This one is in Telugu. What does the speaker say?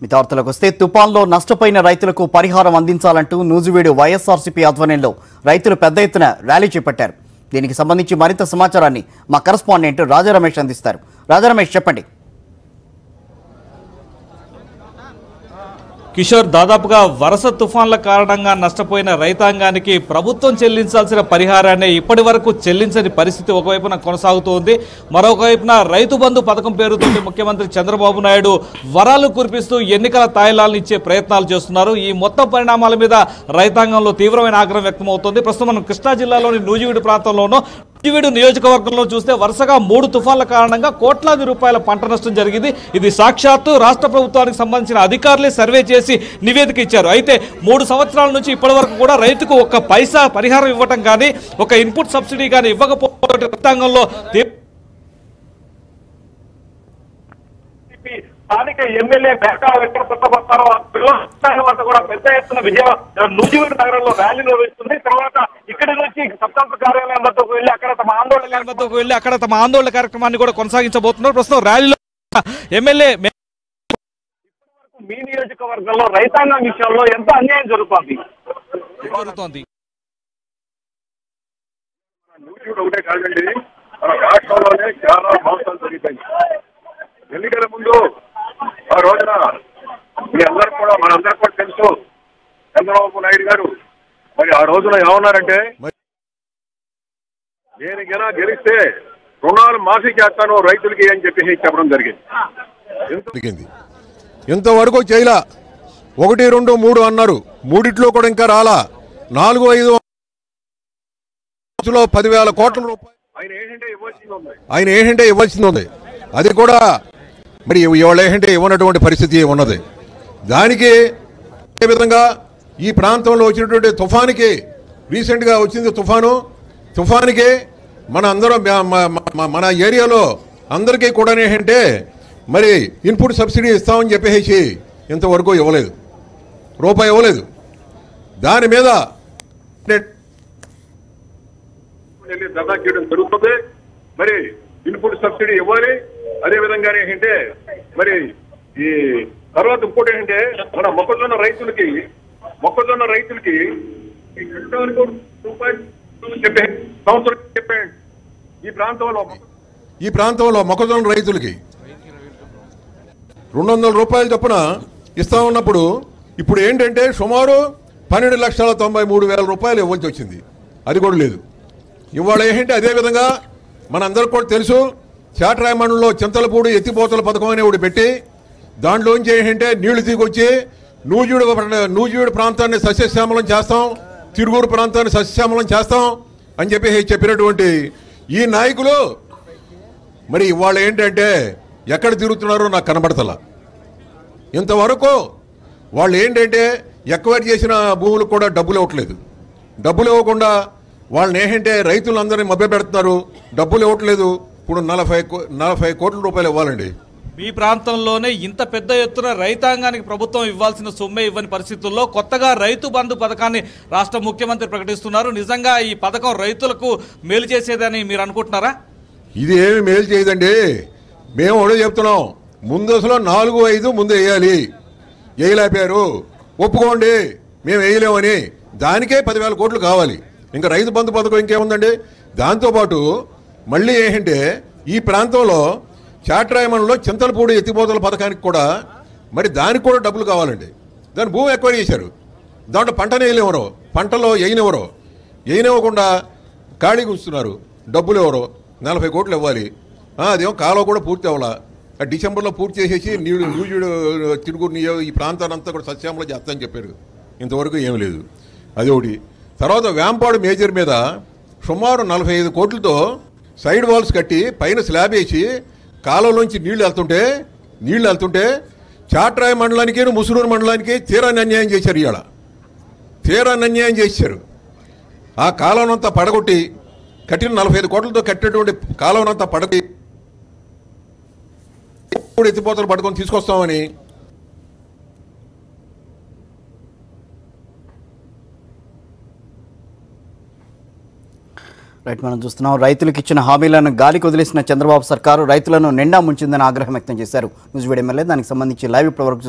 మితార్తలకు వస్తే తుపాన్లో నష్టపోయిన రైతులకు పరిహారం అందించాలంటూ నూజివీడు వైఎస్ఆర్సీపీ ఆధ్వర్యంలో రైతులు పెద్ద ఎత్తున ర్యాలీ చేపట్టారు. దీనికి సంబంధించి మరింత సమాచారాన్ని మా కరెస్పాండెంట్ రాజా రమేష్ అందిస్తారు. రాజా రమేష్, చెప్పండి. కిషోర్, దాదాపుగా వరుస తుఫాన్ల కారణంగా నష్టపోయిన రైతాంగానికి ప్రభుత్వం చెల్లించాల్సిన పరిహారాన్ని ఇప్పటి వరకు చెల్లించని పరిస్థితి ఒకవైపున కొనసాగుతోంది. మరొక వైపున రైతు బంధు పథకం పేరుతో ముఖ్యమంత్రి చంద్రబాబు నాయుడు వరాలు కురిపిస్తూ ఎన్నికల తాయిలాలను ఇచ్చే ప్రయత్నాలు చేస్తున్నారు. ఈ మొత్తం పరిణామాల మీద రైతాంగంలో తీవ్రమైన ఆగ్రహం వ్యక్తమవుతోంది. ప్రస్తుతం మనం కృష్ణా జిల్లాలోని నూజివీడు ప్రాంతంలోనూ నూజివీడు నియోజకవర్గంలో చూస్తే వరుసగా 3 తుఫాన్ల కారణంగా కోట్లాది రూపాయల పంట నష్టం జరిగింది. ఇది సాక్షాత్తు రాష్ట్ర ప్రభుత్వానికి సంబంధించిన అధికారులే సర్వే చేసి నివేదిక ఇచ్చారు. అయితే 3 సంవత్సరాల నుంచి ఇప్పటి వరకు కూడా రైతుకు ఒక్క పైసా పరిహారం ఇవ్వటం కానీ, ఒక ఇన్పుట్ సబ్సిడీ కానీ ఇవ్వకపోవడం రైతాంగంలో స్థానిక ఎమ్మెల్యే మేకాల వెంకటపట్టారో వద్ద కూడా పెద్ద ఎత్తున నూజివీడు నగరంలో ర్యాలీ నిర్వహిస్తుంది. తర్వాత ఇక్కడి నుంచి సబ్కాంపు కార్యాలయం వద్దకు వెళ్లి అక్కడ తమ ఆందోళన కార్యక్రమాన్ని కూడా కొనసాగించబోతున్నారు. ప్రస్తుతం ర్యాలీలో ఎమ్మెల్యే మీ నియోజకవర్గంలో రైతాంగం విషయంలో ఎంత అన్యాయం జరుగుతోంది? నూజివీడు ఒకటే కాదండి, మన రాష్ట్రంలోనే చాలా మోసాలు జరిగిపోయింది. ఎన్నికల ముందు ఆ రోజున మనందరూ కూడా తెలుసు, చంద్రబాబు నాయుడు గారు మరి ఆ రోజున ఏమన్నారంటే, నేను గెలిస్తే రుణాలు మాఫీ చేస్తాను రైతులకి అని చెప్పి చెప్పడం జరిగింది. ఇంతవరకు చేయలా. 1, 2, 3 అన్నారు. 3 కూడా ఇంకా రాలా. 4, 5 10,000 కోట్ల రూపాయలు ఆయన ఏంటంటే ఇవ్వాల్సింది ఉంది. అది కూడా మరి ఇవాళ ఏంటంటే ఇవ్వనటువంటి పరిస్థితి ఉన్నది. దానికి ఏ విధంగా ఈ ప్రాంతంలో వచ్చినటువంటి తుఫానికి, రీసెంట్గా వచ్చింది తుఫానికి మన అందరం మన ఏరియాలో అందరికీ కూడా ఏంటంటే మరి ఇన్పుట్ సబ్సిడీ ఇస్తామని చెప్పేసి ఇంతవరకు ఇవ్వలేదు, రూపాయి ఇవ్వలేదు. దాని మీద ధర్నా చేయడం జరుగుతుంది. మరి ఇన్పుట్ సబ్సిడీ ఇవ్వాలి. అదే విధంగా ఏంటంటే మరి ఈ తర్వాత ఇంకోటి ఏంటంటే మన మొక్కజొన్న రైతులకి చెప్పే సంవత్సరం చెప్పండి. ఈ ప్రాంతంలో మొక్కజొన్న రైతులకి 200 రూపాయలు చొప్పున ఇస్తా ఉన్నప్పుడు ఇప్పుడు ఏంటంటే సుమారు 12,93,000 రూపాయలు ఇవ్వాల్సి వచ్చింది. అది కూడా లేదు. ఇవాళ ఏంటంటే అదేవిధంగా మనందరికి కూడా తెలుసు, చాట్రాయ మండలంలో చింతలపూడి ఎత్తిపోతల పథకం అనే ఒకటి పెట్టి దాంట్లోంచి ఏంటంటే నీళ్లు తీసుకొచ్చి నూజివీడు ప్రాంతాన్ని సస్యశ్యామలం చేస్తాం, తిరుగూరు ప్రాంతాన్ని సస్యశ్యామలం చేస్తాం అని చెప్పినటువంటి ఈ నాయకులు మరి ఇవాళ ఏంటంటే ఎక్కడ తిరుగుతున్నారో నాకు కనబడతలా. ఇంతవరకు వాళ్ళు ఏంటంటే ఎక్వైర్ చేసిన భూములకు కూడా డబ్బులు ఇవ్వట్లేదు. డబ్బులు ఇవ్వకుండా వాళ్ళని ఏంటంటే రైతులందరినీ మభ్యపెడుతున్నారు. డబ్బులు ఇవ్వట్లేదు. ఇప్పుడు 40 కోట్ల రూపాయలు ఇవ్వాలండి. మీ ప్రాంతంలోనే ఇంత పెద్ద ఎత్తున రైతాంగానికి ప్రభుత్వం ఇవ్వాల్సిన సొమ్మే ఇవ్వని పరిస్థితుల్లో కొత్తగా రైతు బంధు పథకాన్ని రాష్ట్ర ముఖ్యమంత్రి ప్రకటిస్తున్నారు. నిజంగా ఈ పథకం రైతులకు మేలు చేసేదని మీరు అనుకుంటున్నారా? ఇది ఏమి మేలు చేయదండి. మేము ఒకటే చెప్తున్నాం, ముందు అసలు 4, 5 ముందు వేయాలి. వేయలేపారు, ఒప్పుకోండి, మేము వేయలేమని. దానికే 10,000 కోట్లు కావాలి. ఇంకా రైతు బంధు పథకం ఇంకేముందండి. దాంతోపాటు మళ్ళీ ఏంటంటే ఈ ప్రాంతంలో చాట్రాయమంలో చింతలపూడి ఎత్తిపోతల పథకానికి కూడా మరి దానికి కూడా డబ్బులు కావాలండి. దాని భూమి ఎక్వైర్ చేశారు. దాంట్లో పంటనే వేయలేవరో, పంటలో వేయనివ్వకుండా ఖాళీ కూర్చున్నారు. డబ్బులు ఎవరో 40 కోట్లు ఇవ్వాలి. అదేమో కాలువ కూడా పూర్తి అవ్వాలా. డిసెంబర్లో పూర్తి చేసేసి నూజివీడు తిరుగురు ఈ ప్రాంతాన్ని అంతా కూడా సస్యామలో చేస్తామని చెప్పారు. ఇంతవరకు ఏమి లేదు. అది ఒకటి. తర్వాత వేంపాడు మేజర్ మీద సుమారు 45 కోట్లతో సైడ్ వాల్స్ కట్టి పైన స్లాబ్ వేసి కాలువలోంచి నీళ్లు వెళ్తుంటే చాట్రాయ మండలానికి, ముసునూరు మండలానికి తీరాన్ని అన్యాయం చేశారు. ఇవాళ తీరాన్ని అన్యాయం చేశారు. ఆ కాలువనంతా పడగొట్టి కట్టిన 45 కోట్లతో కట్టినటువంటి కాలువనంతా పడగొట్టి ఎత్తిపోతలు పట్టుకొని తీసుకొస్తామని మనం చూస్తున్నాం. రైతులకు ఇచ్చిన హామీలను గాలికి వదిలేసిన చంద్రబాబు సర్కారు రైతులను నిండా ముంచిందని ఆగ్రహం వ్యక్తం చేశారు నూజివీడు ఎమ్మెల్యే. దానికి సంబంధించి లైవ్ ఇప్పటివరకు